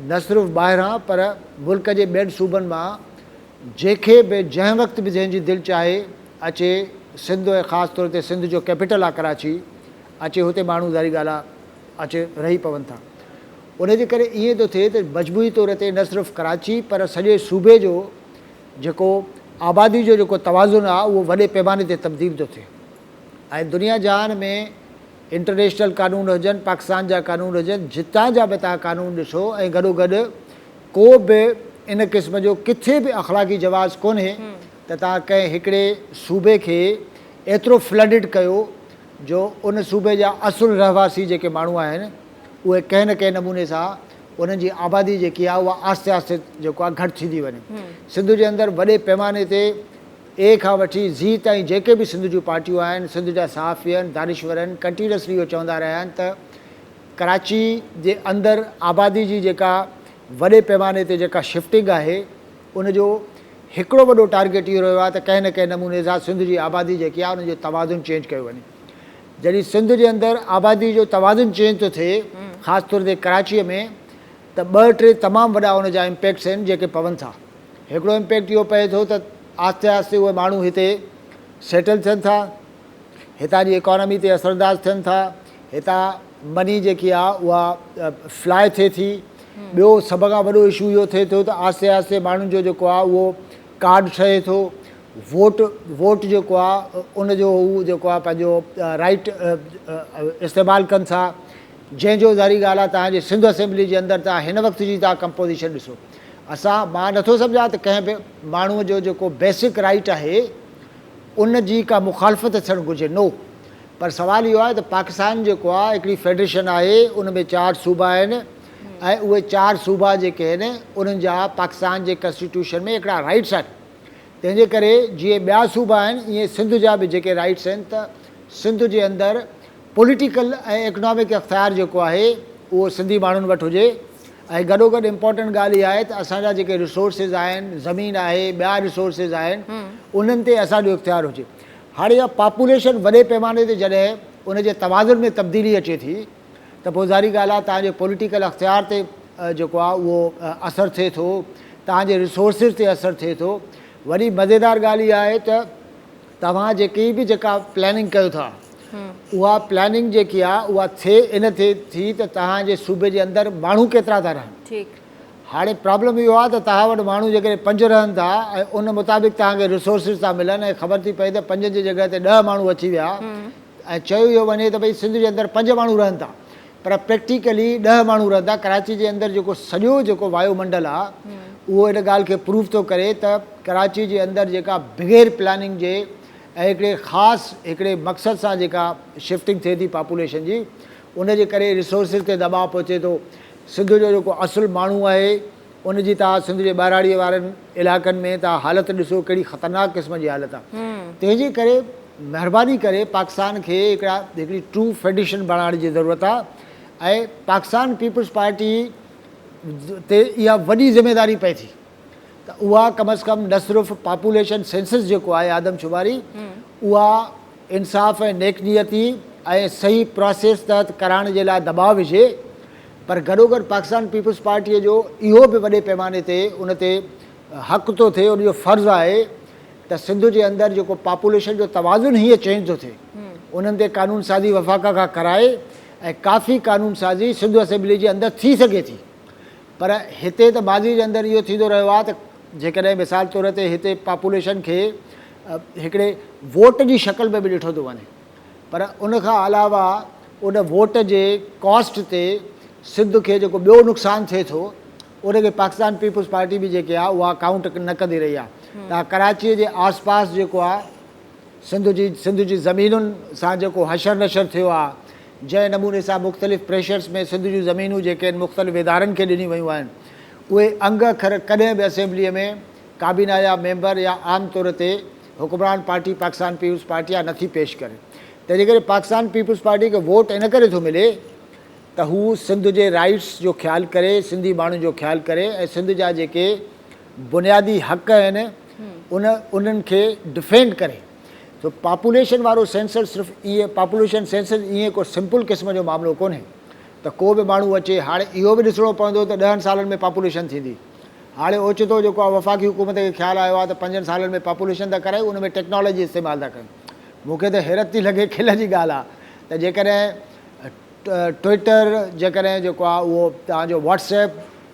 न सिर्फ़ु ॿाहिरां पर मुल्क जे ॿियनि सूबनि मां जंहिंखे बि जंहिं वक़्तु बि जंहिंजी दिलि चाहे अचे, सिंध ऐं ख़ासि तौर ते सिंध जो कैपिटल आहे कराची, अचे हुते माण्हू ज़ारी ॻाल्हि आहे अचे रही पवनि था। उनजे करे ईअं थो थिए त मजबूरी तौर ते न सिर्फ़ु कराची पर सॼे सूबे जो जेको आबादी जो जेको तवाज़ुन आहे उहो वॾे पैमाने ते तब्दील थो थिए। ऐं दुनिया जहान में इंटरनेशनल कानून हुजनि, पाकिस्तान जा कानून हुजनि, जितां जा बि तव्हां कानून ॾिसो, ऐं गॾोगॾु को बि इन क़िस्म जो किथे बि अख़लाक़ी जवाज़ कोन्हे त तव्हां कंहिं हिकिड़े सूबे खे एतिरो फ्लडिड कयो जो उन सूबे जा असुलु रहवासी जेके माण्हू आहिनि उहे कंहिं न कंहिं नमूने सां उन्हनि जी आबादी जेकी आहे उहा आहिस्ते आहिस्ते जेको आहे घटि थींदी वञे। सिंध जे अंदरि वॾे पैमाने ते ए खां वठी ज़ी ताईं जेके बि सिंध जूं पार्टियूं आहिनि, सिंध जा सहाफ़ी आहिनि, दानिश्वर आहिनि, कंटिन्यूसली इहो चवंदा रहिया आहिनि त कराची जे अंदरि आबादी जी जेका वॾे पैमाने ते जेका शिफ्टिंग आहे उनजो हिकिड़ो वॾो टारगेट इहो रहियो आहे त कंहिं न कंहिं नमूने सां सिंध जी आबादी जेकी आहे उनजो तवाज़ुन चेंज कयो वञे। जॾहिं सिंध जे अंदरि आबादी जो तवाज़ुन चेंज थो थिए, ख़ासि तौर ते कराचीअ में, त 2-3 तमामु वॾा उन जा इम्पैक्ट्स आहिनि जेके पवनि था। हिकिड़ो इम्पैक्ट इहो पए थो त आहिस्ते आहिस्ते उहे माण्हू हिते सेटल थियनि था, हितां जी इकॉनमी ते असरदार थियनि था, हितां मनी जेकी आहे उहा फ्लाए थिए थी। ॿियो सभ खां वॾो इशू इहो थिए थो त आहिस्ते आहिस्ते माण्हुनि जो जेको आहे उहो कार्ड ठहे थो, वोट जेको आहे उनजो हू जेको आहे पंहिंजो राइट इस्तेमालु कनि था, जंहिंजो ज़ारी ॻाल्हि आहे तव्हांजे सिंध असेंबली जे अंदरि तव्हां हिन वक़्त जी तव्हां कंपोज़िशन ॾिसो। मां नथो सम्झां त कंहिं बि माण्हूअ जो जेको बेसिक राइट आहे उन जी का मुखालफ़त थियणु घुरिजे, नो। पर सुवालु इहो आहे त पाकिस्तान जेको आहे हिकिड़ी फेडरेशन आहे, उन में 4 सूबा आहिनि ऐं उहे 4 सूबा जेके आहिनि उन्हनि जा पाकिस्तान जे कॉन्स्टिट्यूशन में हिकिड़ा राइट्स आहिनि। तंहिंजे करे जीअं ॿिया सूबा आहिनि ईअं सिंध जा बि जेके राइट्स आहिनि त सिंध जे अंदरि पॉलिटिकल ऐं इकनॉमिक अख़्तियार जेको आहे उहो सिंधी माण्हुनि वटि हुजे। ऐं गॾोगॾु इम्पॉर्टेंट ॻाल्हि इहा आहे त असांजा जेके रिसोर्सिस आहिनि, ज़मीन आहे, ॿिया रिसोर्सिस आहिनि, उन्हनि ते असांजो इख़्तियार हुजे। हाणे इहा पॉपुलेशन वॾे पैमाने ते जॾहिं उन जे तवाज़ुन में तब्दीली अचे थी त पोइ ज़ाहिरी ॻाल्हि आहे तव्हांजे पॉलिटिकल अख़्तियार ते जेको आहे उहो असरु थिए थो, तव्हांजे रिसोर्सिस ते असरु थिए थो। वरी मज़ेदार ॻाल्हि इहा आहे त तव्हां जेकी बि जेका प्लैनिंग कयो था उहा प्लैनिंग जेकी आहे उहा थिए इन ते थी त तव्हांजे सूबे जे अंदरि माण्हू केतिरा था रहनि। हाणे प्रॉब्लम इहो आहे त तव्हां वटि माण्हू जेकॾहिं 5 रहनि था ऐं उन मुताबिक़ तव्हांखे रिसोर्सिस था मिलनि ऐं ख़बर थी पए त 5 जी जॻह ते 10 माण्हू अची विया ऐं चयो इहो वञे त भई सिंध जे अंदरि 5 माण्हू रहनि था पर प्रैक्टिकली 10 माण्हू रहनि था। कराची जे अंदरि जेको सॼो जेको वायुमंडल आहे उहो इन ॻाल्हि खे प्रूव थो करे त कराची जे अंदरि जेका बग़ैर प्लानिंग जे ऐं हिकिड़े ख़ासि हिकिड़े मक़सद सां जेका शिफ्टिंग थिए थी पॉपुलेशन जी उनजे करे रिसोर्सिस ते दबाव पहुचे थो। सिंध जो जेको असुलु माण्हू आहे उनजी तव्हां सिंध जे ॿाहिराड़ीअ वारनि इलाइक़नि में तव्हां हालति ॾिसो कहिड़ी ख़तरनाक क़िस्म जी हालति आहे। तंहिंजे करे महिरबानी करे पाकिस्तान खे हिकिड़ी ट्रू फेडरेशन बणाइण जी ज़रूरत आहे ऐं पाकिस्तान पीपल्स पार्टी ते इहा वॾी ज़िमेदारी पए थी त उहा कम अज़ कम न सिर्फ़ु पॉपुलेशन सेंसस जेको आहे आदमशुमारी उहा इंसाफ़ ऐं नेकनियती ऐं सही प्रोसेस तहत कराइण जे लाइ दबाव विझे पर गॾोगॾु पाकिस्तान पीपल्स पार्टीअ जो इहो बि वॾे पैमाने ते उन ते हक़ थो थिए, उनजो फ़र्ज़ु आहे त सिंध जे अंदरि जेको पॉपुलेशन जो तवाज़ुन हीअं चेंज थो थिए उन्हनि ते कानून साज़ी वफ़ाक़ा खां कराए ऐं काफ़ी कानून साज़ी सिंध असेंबली जे अंदरि थी सघे थी। पर हिते त माज़ी जे अंदरि इहो थींदो रहियो आहे त जेकॾहिं मिसाल तौर ते हिते पॉपुलेशन खे हिकिड़े वोट जी शक्ल में बि ॾिठो थो वञे पर उनखां अलावा उन वोट जे कॉस्ट ते सिंध खे जेको ॿियो नुक़सानु थिए थो उनखे पाकिस्तान पीपल्स पार्टी बि जेके आहे उहा काउंट न कंदी रही आहे। तव्हां कराचीअ जे आस पास जेको आहे सिंध जी ज़मीनुनि सां जेको हशर नशर थियो आहे जंहिं नमूने सां मुख़्तलिफ़ प्रेशर्स में सिंध जूं ज़मीनूं जेके आहिनि मुख़्तलिफ़ इदारनि खे ॾिनी वियूं आहिनि उहे अंग अखर कॾहिं बि असेंबलीअ में काबीना जा मेंबर या आम तौर ते हुकुमरान पार्टी पाकिस्तान पीपल्स पार्टी आहे नथी पेश करे। तंहिंजे करे पाकिस्तान पीपल्स पार्टी खे वोट इन करे थो मिले त हू सिंध जे राइट्स जो ख़्यालु करे, सिंधी माण्हुनि जो ख़्यालु करे ऐं सिंध जा जेके बुनियादी हक़ आहिनि उन्हनि खे डिफेंड करे। तो पॉपुलेशन वारो सेंसस सिर्फ़ु इहे पॉपुलेशन सेंसस ईअं को सिंपल क़िस्म जो मामिलो कोन्हे त को बि माण्हू अचे। हाणे इहो बि ॾिसणो पवंदो त 10 सालनि में पॉपुलेशन थींदी। हाणे ओचितो जेको आहे वफ़ाक़ी हुकूमत खे ख़्यालु आयो आहे त 5 सालनि में पॉपुलेशन था करायूं, उन में टेक्नोलॉजी इस्तेमालु था कयूं। मूंखे त हैरत थी लॻे, खिल जी ॻाल्हि आहे त जेकॾहिं ट्विटर जेकॾहिं जेको आहे उहो तव्हांजो व्हाट्सएप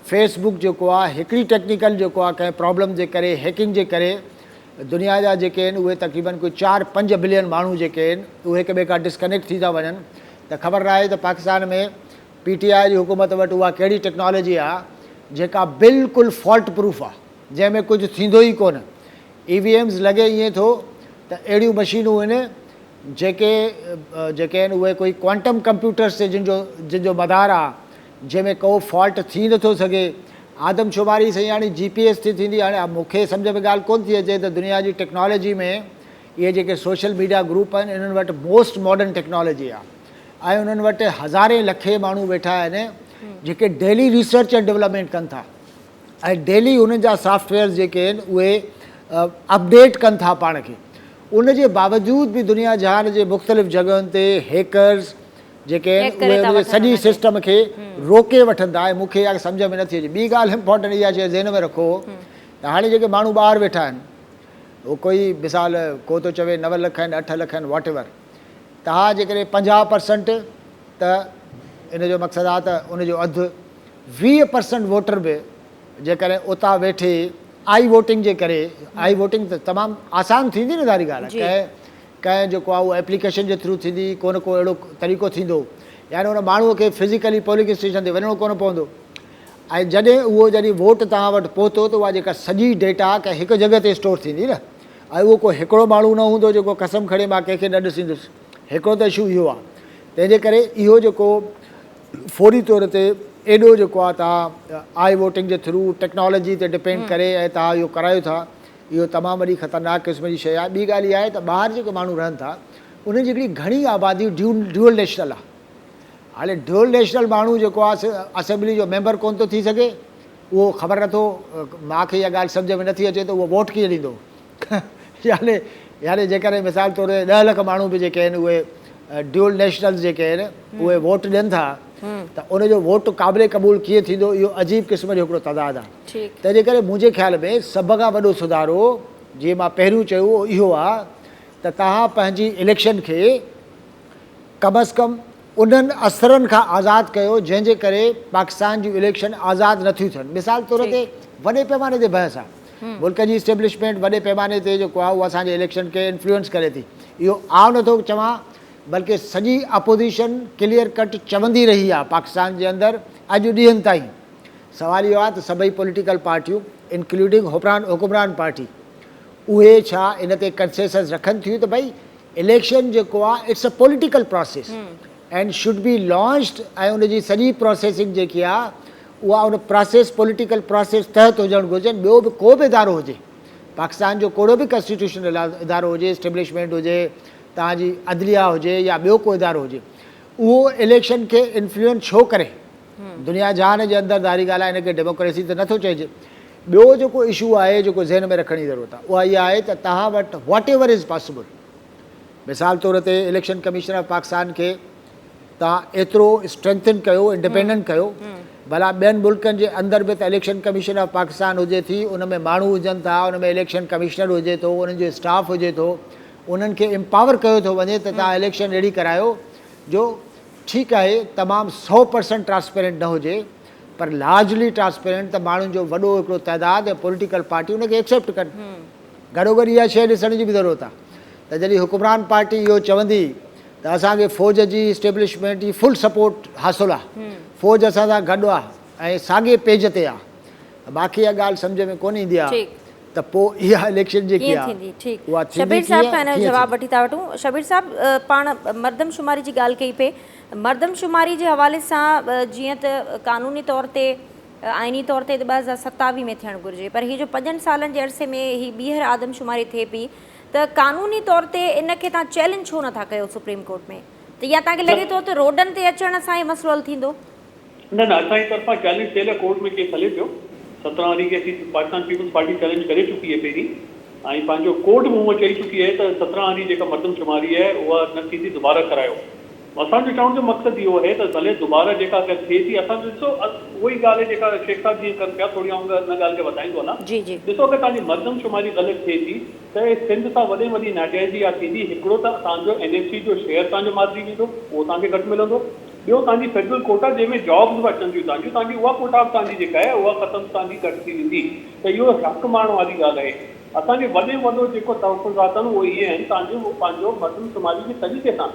फेसबुक जेको आहे हिकिड़ी टेक्निकल जेको आहे कंहिं प्रॉब्लम जे करे हैकिंग जे करे दुनिया जा जेके आहिनि उहे तक़रीबन कोई 4-5 बिलियन माण्हू जेके आहिनि उहे हिक ॿिए खां डिस्कनेक्ट थी था वञनि। त ख़बर न आहे त पाकिस्तान में PTI जी हुकूमत वटि उहा कहिड़ी टेक्नोलॉजी आहे जेका बिल्कुलु फॉल्ट प्रूफ आहे, जंहिंमें कुझु थींदो ई कोन। EVMs लॻे ईअं थो त अहिड़ियूं मशीनूं आहिनि जेके आहिनि उहे कोई क्वांटम कंप्यूटर्स ते जिन जो मदार आहे जंहिंमें को फॉल्ट थी नथो सघे। आदमशुमारी साईं हाणे GPS थी थींदी। हाणे मूंखे सम्झ में ॻाल्हि कोन थी अचे त दुनिया जी टेक्नोलॉजी में इहे जेके सोशल मीडिया ग्रुप आहिनि इन्हनि वटि मोस्ट मॉडर्न टेक्नोलॉजी आहे ऐं उन्हनि वटि हज़ारे लखे माण्हू वेठा आहिनि जेके डेली रिसर्च ऐं डेवलपमेंट कनि था ऐं डेली उन्हनि जा सॉफ्टवेयर जेके आहिनि उहे अपडेट कनि था पाण खे। उन जे बावजूदि बि दुनिया जहान जे मुख़्तलिफ़ जॻहियुनि ते हैकर्स जेके आहिनि उहे उन सॼी सिस्टम खे रोके वठंदा ऐं मूंखे इहा सम्झ में नथी अचे। ॿी ॻाल्हि इंपॉर्टेंट इहा शइ ज़हन में रखो त हाणे जेके माण्हू ॿाहिरि वेठा आहिनि उहो कोई मिसाल को थो चवे 9 लख आहिनि 8 लख आहिनि वॉट एवर। तव्हां जेकॾहिं 50% त इन जो मक़सदु आहे त उनजो अधु 20% वोटर बि जेकॾहिं उतां वेठे आई वोटिंग जे करे, आई वोटिंग त तमामु आसानु थींदी न सारी ॻाल्हि आहे, कंहिं जेको आहे उहो एप्लीकेशन जे थ्रू थींदी, को न को अहिड़ो तरीक़ो थींदो यानी उन माण्हूअ खे फिज़िकली पोलिंग स्टेशन ते वञिणो कोन पवंदो। ऐं जॾहिं वोट तव्हां वटि पहुतो त उहा जेका सॼी डेटा कंहिं हिकु जॻह ते स्टोर थींदी न ऐं उहो को हिकिड़ो माण्हू न हूंदो जेको कसम खणे मां कंहिंखे न ॾिसींदुसि। हिकिड़ो त इशू इहो आहे। तंहिंजे करे इहो जेको फौरी तौर ते एॾो जेको आहे तव्हां आई वोटिंग जे थ्रू टेक्नोलॉजी ते डिपेंड करे ऐं तव्हां इहो करायो था, इहो तमामु वॾी ख़तरनाक क़िस्म जी शइ आहे। ॿी ॻाल्हि इहा आहे त ॿाहिरि जेके माण्हू रहनि था उन्हनि जी हिकिड़ी घणी आबादी ड्यूअल नेशनल आहे। हाणे ड्यूअल नेशनल माण्हू जेको आहे असेंबली जो मेंबर कोन थो थी सघे, उहो ख़बर नथो, मूंखे इहा ॻाल्हि सम्झ में नथी अचे त उहो वोट कीअं ॾींदो। यानी यानी जेकॾहिं मिसाल तौर ते 10 लख माण्हू बि जेके आहिनि उहे ड्यूल नेशनल्स जेके आहिनि उहे वोट ॾियनि था त उनजो वोट क़ाबिल क़बूल कीअं थींदो, इहो अजीब क़िस्म जो हिकिड़ो तइदादु आहे। तंहिंजे करे मुंहिंजे ख़्याल में सभ खां वॾो सुधारो जीअं मां पहिरियों चयो इहो आहे त तव्हां पंहिंजी इलेक्शन खे कम अज़ कम उन्हनि असरनि खां आज़ादु कयो जंहिंजे करे पाकिस्तान जूं इलेक्शन आज़ादु नथियूं थियनि। मिसाल तौर ते वॾे पैमाने ते बहस आहे, मुल्क जी इस्टेब्लिशमेंट वॾे पैमाने ते जेको आहे उहा असांजे इलेक्शन खे इन्फ्लुएंस करे थी। इहो आउं नथो चवां, बल्कि सॼी अपोज़िशन क्लियर कट चवंदी रही आहे पाकिस्तान जे अंदरि अॼु ॾींहंनि ताईं। सवाल इहो आहे त सभई पॉलिटिकल पार्टियूं इंक्लूडिंग हुकुमरान पार्टी उहे छा इन ते कंसेंसस रखनि थियूं त भई इलेक्शन जेको आहे it's a political process and should be launched ऐं उनजी सॼी प्रोसेसिंग जेकी आहे उहा उन प्रोसेस पॉलिटिकल प्रोसेस तहत हुजणु घुरिजनि। ॿियो बि को बि इदारो हुजे, पाकिस्तान जो कहिड़ो बि कॉन्स्टिट्यूशनल इदारो हुजे, इस्टेब्लिशमेंट हुजे, तव्हांजी अदलिया हुजे या ॿियो को इदारो हुजे, उहो इलेक्शन खे इन्फ्लुएंस छो करे? दुनिया जहान जे अंदरि ज़ाहिरी ॻाल्हि आहे हिनखे डेमोक्रेसी त नथो चइजे। ॿियो जेको इशू आहे जेको ज़हन में रखण जी ज़रूरत आहे उहा इहा आहे त तव्हां वटि वॉट एवर इज़ पॉसिबल, मिसाल तौर ते इलेक्शन कमीशन ऑफ पाकिस्तान खे तव्हां एतिरो स्ट्रेंथन कयो, इंडिपेंडेंट कयो। भला ॿियनि मुल्कनि जे अंदरि बि त इलेक्शन कमीशन ऑफ पाकिस्तान हुजे थी, उन में माण्हू हुजनि था, उन में इलेक्शन कमिश्नर हुजे थो, उन्हनि जो स्टाफ हुजे थो, उन्हनि खे एम्पावर कयो थो वञे त तव्हां इलेक्शन अहिड़ी करायो जो ठीकु आहे तमामु 100% ट्रांसपेरेंट न हुजे पर लार्जली ट्रांसपेरेंट, त माण्हुनि जो वॾो हिकिड़ो तइदादु ऐं पॉलिटिकल पार्टी उनखे एक्सेप्ट कनि। गॾोगॾु इहा शइ ॾिसण जी बि ज़रूरत आहे त जॾहिं हुकुमरान पार्टी इहो चवंदी त असांखे फ़ौज जी इस्टेब्लिशमेंट जी फुल सपोर्ट हासिलु आहे, फ़ौज असां सां गॾु आहे ऐं साॻिए पेज ते आहे, बाक़ी इहा ॻाल्हि सम्झ में कोन ईंदी आहे त पोइ इहा इलेक्शन जेकी आहे उहा थींदी। शबीर साहब खां हिन जो जवाबु वठी था वठूं। शबीर साहब, पाण मर्दमशुमारी जी ॻाल्हि कई पे, मर्दमशुमारी जे हवाले सां जीअं त क़ानूनी तौर ते आइनी तौर ते 2027 में थियणु घुरिजे, पर हीअ जो 5 सालनि जे अरसे में ही ॿीहर आदमशुमारी थिए पई त क़ानूनी तौर ते इन खे तव्हां चैलेंज छो नथा कयो सुप्रीम कोर्ट में? त या तव्हांखे लॻे थो त रोडनि ते अचण सां ई मसइलो हल थींदो? न न, असांजी तरफ़ां चैलेंज थियल कोर्ट में केस हले पियो। 17 तारीख़ असीं पाकिस्तान पीपल्स पार्टी चैलेंज करे चुकी आहे पहिरीं, ऐं पंहिंजो कोर्ट बि हूअं चई चुकी आहे त 17 तारीख़ जेका मर्दमशुमारी आहे उहा न थींदी, दुबारा करायो। असांजो चवण जो मक़सदु इहो आहे त भले दुबारा जेका अगरि थिए थी, असां ॾिसो उहा ई ॻाल्हि आहे जेका शेख साहब जीअं कनि पिया, थोरी आउं हिन ॻाल्हि खे वधाईंदो हलां। ॾिसो अगरि तव्हांजी मर्दमशुमारी ग़लति थिए थी त सिंध सां वॾे वॾी नाजाइज़ी आहे थींदी। हिकिड़ो त तव्हांजो NFC जो शेयर तव्हांजो मारिजी वेंदो, उहो तव्हांखे घटि मिलंदो। ॿियो तव्हांजी फेडरल कोटा जंहिंमें जॉब्स बि अचनि थियूं तव्हांजी उहा कोटा बि तव्हांजी जेका आहे उहा ख़तमु तव्हांजी घटि थी वेंदी। त इहो हक़ माण्हू वारी ॻाल्हि आहे। असांजे वॾे वॾो जेको तहफ़ुज़ात आहिनि उहो इहे आहिनि तव्हांजो पंहिंजो मर्दमशुमारी जे तरीक़े सां।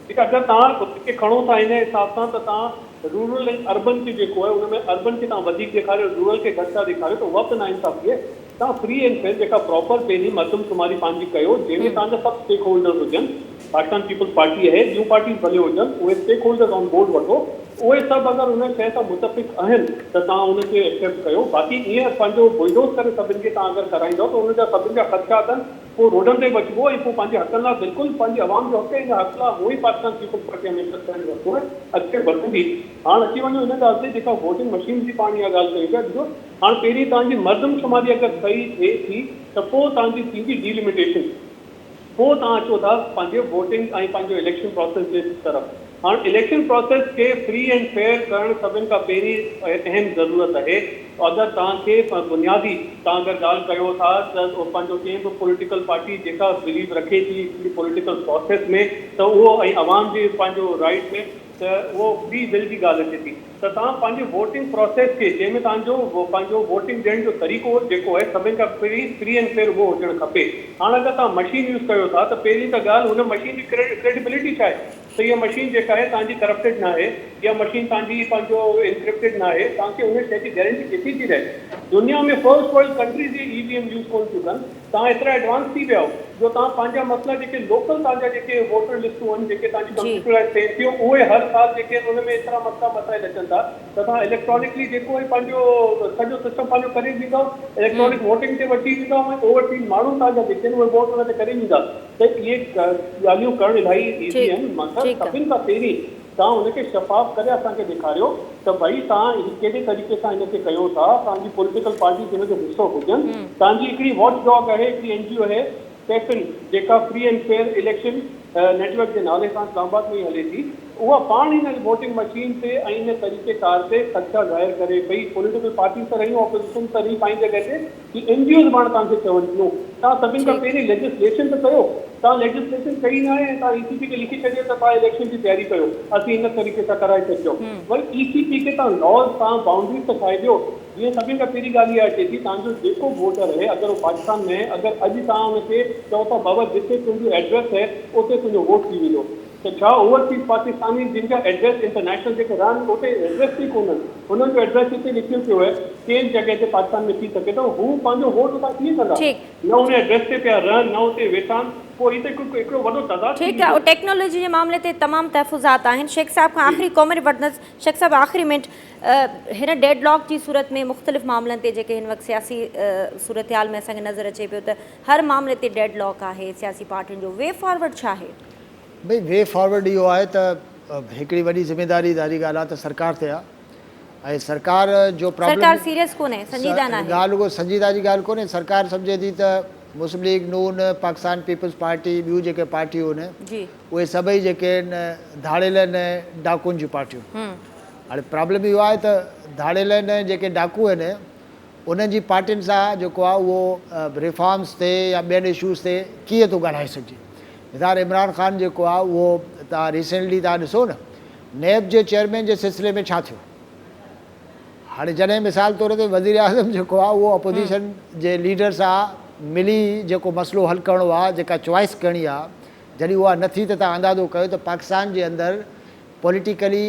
ठीकु आहे, अगरि तव्हां खे खणो था हिन हिसाब सां त तव्हां रूरल ऐं अर्बन खे जेको आहे उन में अर्बन खे तव्हां वधीक ॾेखारियो, रूरल खे घटि था ॾेखारियो, त उहा बि ना इंसाफ़ी आहे। तव्हां फ्री एंड फेयर जेका प्रॉपर पहिरीं मर्दमशुमारी पंहिंजी कयो, जंहिंमें तव्हांजा सभु स्टेक होल्डर्स हुजनि, पाकिस्तान पीपल्स पार्टी आहे, ॿियूं पार्टीज़ भले हुजनि, उहे स्टेक होल्डर्स ऑन बोर्ड वठो। उहे सभु अगरि उन शइ सां मुतफ़िक़ आहिनि त तव्हां उनखे एक्सेप्ट कयो। बाक़ी ईअं पंहिंजो बुलडोज़ करे सभिनि खे तव्हां अगरि कराईंदव त उनजा सभिनि जा ख़दशात आहिनि, पोइ रोडनि ते बचिबो ऐं पोइ पंहिंजे हक़नि लाइ बिल्कुलु पंहिंजी आवाम जो हक़ आहे, हक़ लाइ उहो ई पाकिस्तान पीपल्स पार्टी हमेशह खणी रखो आहे, अॻिते वधंदी। हाणे अची वञो हिन ॻाल्हि ते जेका वोटिंग मशीन जी पाण इहा ॻाल्हि कई पिया। ॾिसो हाणे पहिरीं तव्हांजी मर्दमशुमारी अगरि सही थिए थी त पोइ तव्हांजी थींदी डिलिमिटेशन, पोइ तव्हां अचो था पंहिंजे वोटिंग ऐं पंहिंजो इलेक्शन प्रोसेस जे तरफ़। हाणे इलेक्शन प्रोसेस खे फ्री एंड फेयर करणु सभिनि खां पहिरीं अहम ज़रूरत आहे। अगरि तव्हांखे बुनियादी तव्हां अगरि ॻाल्हि कयो था त पंहिंजो कंहिं बि पॉलिटिकल पार्टी जेका बिलीव रखे थी पॉलिटिकल प्रोसेस में त उहो ऐं अवाम जे पंहिंजो राइट में, त उहो फ्री विल जी ॻाल्हि अचे थी। त तव्हां पंहिंजे वोटिंग प्रोसेस खे जंहिंमें तव्हांजो पंहिंजो वोटिंग ॾियण जो तरीक़ो जेको आहे सभिनि खां फ्री एंड फेयर उहो हुजणु खपे। हाणे अगरि तव्हां मशीन यूज़ कयो था त पहिरीं त ॻाल्हि हुन मशीन जी क्रेडिबिलिटी छा आहे त इहा मशीन जेका आहे तव्हांजी करप्टेड न आहे, इहा मशीन तव्हांजी पंहिंजो इनक्रिप्टेड न आहे, तव्हांखे उन शइ जी गारंटी केतिरी थी रहे। दुनिया में फर्स्ट वर्ल्ड कंट्रीज़ जी EVM यूज़ कोन थियूं कनि, तव्हां एतिरा एडवांस थी विया जो तव्हां पंहिंजा मसइला जेके लोकल तव्हांजा जेके वोटर लिस्टूं आहिनि जेके तव्हांजी कंप्यूटराइज़ थियनि थियूं, उहे हर साल जेके उन में एतिरा मसइला मसाइल अचनि था त तव्हां इलेक्ट्रॉनिकली जेको आहे पंहिंजो सॼो सिस्टम पंहिंजो करे ॾींदव, इलेक्ट्रॉनिक वोटिंग ते वठी ॾींदव ऐं ओवरसीज़ माण्हू तव्हांजा जेके आहिनि उहे वोट हुन ते करे ॾींदा। त इहे ॻाल्हियूं करणु इलाही ईज़ी आहिनि। मक़सदु सभिनि खां पहिरीं तव्हां हुनखे शफ़ाफ़ करे असांखे ॾेखारियो त भई तव्हां कहिड़े तरीक़े सां हिनखे कयो था, तव्हांजी पॉलिटिकल पार्टी हिन जो हिसो हुजनि। तव्हांजी हिकिड़ी वॉच डॉग आहे, हिकिड़ी NGO आहे कैफिन जेका free and fair election network जे नाले सां इस्लामाबाद में ई हले थी, उहा पाण हिन वोटिंग मशीन ते ऐं इन तरीक़ेकार ते ख़दशा ज़ाहिर करे पई। पॉलिटिकल पार्टी त रहियूं, ऑपोजिशन त रही पंहिंजी जॻह ते, कि NGOs पाण तव्हांखे चवनि थियूं तव्हां सभिनि खां पहिरीं लेजिस्लेशन त कयो। तव्हां लेजिस्लेशन कई न आहे ऐं तव्हां ECP खे लिखी छॾियो त तव्हां इलेक्शन जी तयारी कयो, असीं इन तरीक़े सां कराए छॾिजो। वरी ECP खे तव्हां लॉज, तव्हां बाउंड्रीज त ठाहे ॾियो। जीअं सभिनि खां पहिरीं ॻाल्हि इहा अचे थी, तव्हांजो जेको वोटर आहे, अगरि उहो पाकिस्तान में, अगरि अॼु तव्हां हुनखे चओ था बाबा जिते तुंहिंजो एड्रेस आहे उते तुंहिंजो वोट थी वेंदो, त छा ओवरसीज़ पाकिस्तानी जिन जा एड्रेस इंटरनेशनल जेके रहनि उते एड्रेस थी कोन्हनि, हुननि जो एड्रेस हिते लिखियो पियो आहे कंहिं जॻह ते पाकिस्तान में थी सघे थो, हू पंहिंजो वोट उतां कीअं कंदा? न हुन एड्रेस ते पिया रहनि, न उते वेठा आहिनि, पोइ हिते हिकिड़ो वॾो तज़ाद। ठीकु आहे, टेक्नोलॉजी जे मामले ते तमामु तहफ़ुज़ात आहिनि। शेख साहब खां आख़िरी कॉमेंट वठंदसि। शेख साहब आख़िरी मिनट, हिन डेडलॉक जी सूरत में मुख़्तलिफ़ मामलनि ते जेके हिन वक़्तु सियासी सूरत हाल में असांखे नज़र अचे पियो त हर मामले ते डेडलॉक आहे सियासी पार्टियुनि जो, वे फॉरवर्ड छा आहे? भई वे फॉरवर्ड इहो आहे त हिकिड़ी वॾी ज़िमेदारी वारी ॻाल्हि आहे त सरकार ते आहे, ऐं सरकार जो प्रॉब्लम, सरकार सीरियस कोन्हे, संजीदा न आहे। ॻाल्हि उहो संजीदा जी ॻाल्हि कोन्हे। सरकार सम्झे थी त मुस्लिम लीग, नून, पाकिस्तान पीपल्स पार्टी, ॿियूं जेके पार्टियूं आहिनि उहे सभई जेके आहिनि धाड़ियल आहिनि डाकुनि जूं पार्टियूं। हाणे प्रॉब्लम इहो आहे त धाड़ियल आहिनि जेके डाकू आहिनि उन्हनि जी पार्टियुनि सां जेको आहे उहो रिफॉर्म्स ते या ॿियनि इशूज़ ते कीअं थो ॻाल्हाए सघिजे। मिसाल इमरान ख़ान जेको आहे उहो तव्हां रिसेंटली तव्हां ॾिसो न नेब जे चेयरमैन जे सिलसिले में छा थियो। हाणे जॾहिं मिसाल तौर ते वज़ीर आज़म जेको आहे उहो अपोज़िशन जे लीडर सां मिली जेको मसइलो हल करिणो आहे, जेका चॉइस करणी आहे, जॾहिं उहा नथी त तव्हां अंदाज़ो कयो त पाकिस्तान जे अंदरि पॉलिटिकली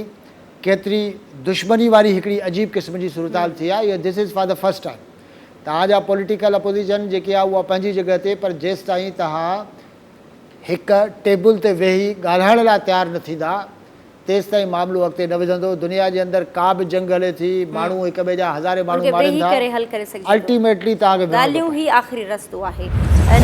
केतिरी दुश्मनी वारी हिकिड़ी अजीब क़िस्म जी सूरत हाल थी आहे। इहा this is for the first time. तव्हांजा पॉलिटिकल अपोज़िशन जेकी आहे उहा पंहिंजी जॻह ते, पर जेसि ताईं तव्हां हिकु टेबल ते वेही ॻाल्हाइण लाइ तयारु न थींदा तेसि ताईं मामिलो अॻिते न वधंदो। दुनिया जे अंदरि का बि जंग हले थी, माण्हू हिक ॿिए जा हज़ारे माण्हू मारनि था, अल्टीमेटली तव्हांखे ॻाल्हियूं ई आख़िरी रस्तो आहे।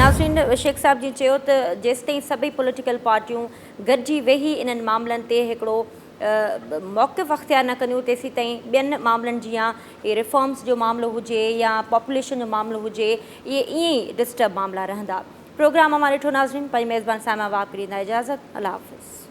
नाज़रीन, शेख साहब जी चयो त जेसि ताईं सभई पॉलिटिकल पार्टियूं गॾिजी वेही इन्हनि मामलनि ते हिकिड़ो मौक़िफ़ अख़्तियार न कंदियूं तेसि ताईं ॿियनि मामलनि जीअं इहे रिफॉर्म्स जो मामिलो हुजे या पॉपुलेशन जो मामिलो हुजे, इहे ईअं ई डिस्टर्ब मामला रहंदा। प्रोग्राम मां ॾिठो नाज़रीन, पंहिंजी मेज़बान सामा वाकरी ॾींदा इजाज़त। अल्लाह हाफ़िज़।